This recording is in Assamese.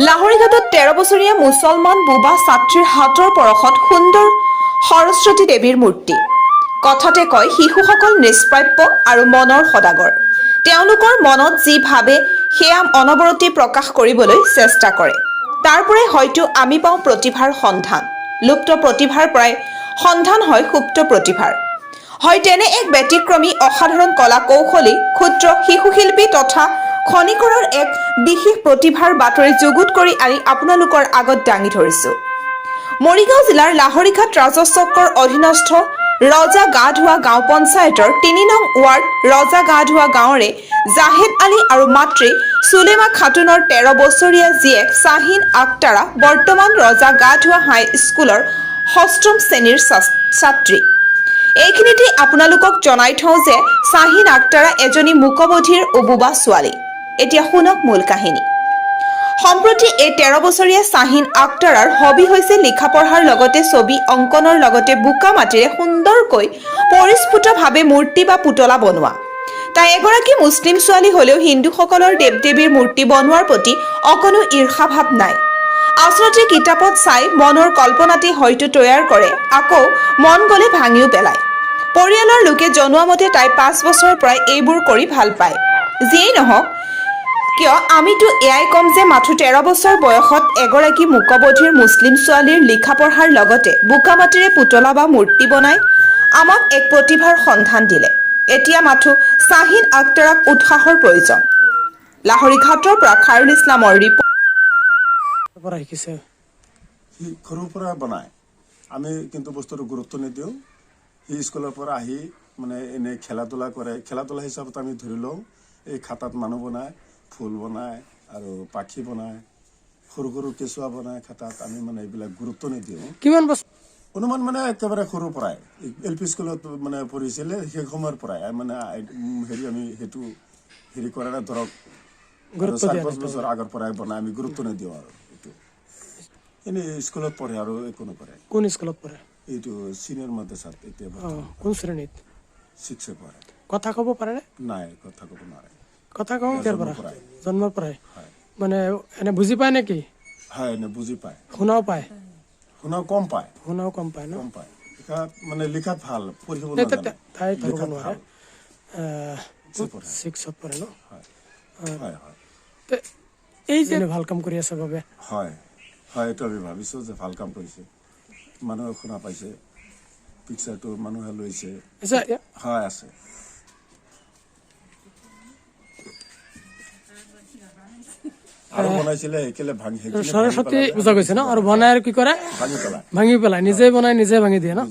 লাহৰীঘাটত 13 বছৰীয়া মুছলমান বুবা ছাত্ৰীৰ হাতৰ পৰশত সুন্দৰ সৰস্বতী দেৱীৰ মূৰ্তি। কথাতে কয় শিশুসকল নিষ্প্ৰাপ্য আৰু মনৰ সদাগৰ। তেওঁলোকৰ মনত যি ভাবে সেয়া অনবৰতে প্ৰকাশ কৰিবলৈ চেষ্টা কৰে। তাৰ পৰাই হয়তো আমি পাওঁ প্ৰতিভাৰ সন্ধান। লুপ্ত প্ৰতিভাৰ পৰাই সন্ধান হয় সুপ্ত প্ৰতিভাৰ। হয় তেনে এক ব্যতিক্ৰমী অসাধাৰণ কলা কৌশলী ক্ষুদ্ৰ শিশুশিল্পী তথা খনিকৰৰ এক বিশেষ প্ৰতিভাৰ বাতৰি যুগুত কৰি আনি আপোনালোকৰ আগত দাঙি ধৰিছোঁ। মৰিগাঁও জিলাৰ লাহৰীঘাট ৰাজচক্ৰৰ অধীনস্থ ৰজা গা ধোৱা গাঁও পঞ্চায়তৰ ৩ নং ৱাৰ্ড ৰজা গা ধোৱা গাঁৱৰে জাহেদ আলী আৰু মাতৃ চুলেমা খাতুনৰ 13 বছৰীয়া জীয়েক শ্বাহিন আক্তাৰা বৰ্তমান ৰজা গা ধোৱা হাইস্কুলৰ 6ম শ্ৰেণীৰ ছাত্ৰী। এইখিনিতে আপোনালোকক জনাই থওঁ যে শ্বাহিন আক্তাৰা এজনী মূকবধিৰ বুবা ছোৱালী। এতিয়া শুনক মূল কাহিনী। সম্প্ৰতি এই 13 বছৰীয়া শ্বাহিন আক্তাৰাৰ হবি হৈছে লিখা পঢ়াৰ লগতে ছবি অংকনৰ লগতে বোকা মাটিৰে সুন্দৰকৈ পৰিস্ফুটভাৱে মূৰ্তি বা পুতলা বনোৱা। তাই এগৰাকী মুছলিম ছোৱালী হ'লেও হিন্দুসকলৰ দেৱ দেৱীৰ মূৰ্তি বনোৱাৰ প্ৰতি অকণো ঈৰ্ষাভাৱ নাই। আচলতে কিতাপত চাই মনৰ কল্পনাতে হয়তো তৈয়াৰ কৰে, আকৌ মন গ'লে ভাঙিও পেলায়। পৰিয়ালৰ লোকে জনোৱা মতে তাই 5 বছৰৰ পৰাই এইবোৰ কৰি ভাল পায়। যিয়েই নহওক কিয় আমিতো এয়াই ক'ম যে মাথো 13 বছৰ বয়সত এগৰাকী মূকবধিৰ মুছলিম ছোৱালীৰ লিখা পঢ়াৰ লগতে বোকা মাটিৰে পুতলা বা মূৰ্তি বনাই আমাক এক প্ৰতিভাৰ সন্ধান দিলে। এতিয়া মাথো শ্বাহিন আক্তাৰাক উৎসাহৰ প্ৰয়োজন। লাহৰীঘাটৰ পৰা খায়ৰুল ইছলামৰ ৰিপৰ্ট। সৰুৰ পৰা বনায়, আমি কিন্তু বস্তুটো গুৰুত্ব নিদিওঁ। সি স্কুলৰ পৰা আহি মানে এনেই খেলা ধূলা কৰে। খেলা ধূলা হিচাপত আমি ধৰি লওঁ এই খাতাত মানুহ বনায়, ফুল বনায় আৰু পাখি বনায়, সৰু সৰু কেঁচুৱা বনায় খাতাত। আমি মানে এইবিলাক গুৰুত্ব নিদিওঁ। কিমান বছৰ অনুমান মানে একেবাৰে সৰুৰ পৰাই LP স্কুলত মানে পঢ়িছিলে সেই সময়ৰ পৰাই মানে আমি সেইটো কৰা নাই ধৰক 4-5 বছৰ আগৰ পৰাই বনাই আমি গুৰুত্ব নিদিওঁ আৰু এইটো এনেই স্কুলত পঢ়ে আৰু একো নকৰে। কোন স্কুলত পঢ়ে? এইটো চিনিয়ৰ মাদ্ৰাসাত এতিয়া কোন শ্ৰেণীত? 6 পঢ়ে। কথা ক'ব পাৰে নে? নাই, কথা ক'ব নোৱাৰে। কথা কওঁ জন্মৰ পৰাই হয়। মানে এনে বুজি পায় নেকি? হয়, এনে বুজি পায়। শুনাও পায়? শুনাও কম পায়। শুনাও কম পায় ন? কম পায়। মানে লিখাত ভাল, পঢ়িব নাজানে। তাই ধৰিব লিখাত নোৱাৰে। ভাল। 6ত পঢ়ে ন? হয় হয় হয়। এই যে ভাল কাম কৰি আছে বাবে হয় হয়, এইটো আমি ভাবিছোঁ যে ভাল কাম কৰিছে। মানুহে শুনা পাইছে, পিকচাৰটো মানুহে লৈছে। হয়, আছে। আৰু বনাইছিলে সেইকেলে সৰস্বতী পূজা গৈছে ন? আৰু বনাই আৰু কি কৰে? ভাঙি পেলাই নিজে বনাই নিজে ভাঙি দিয়ে ন?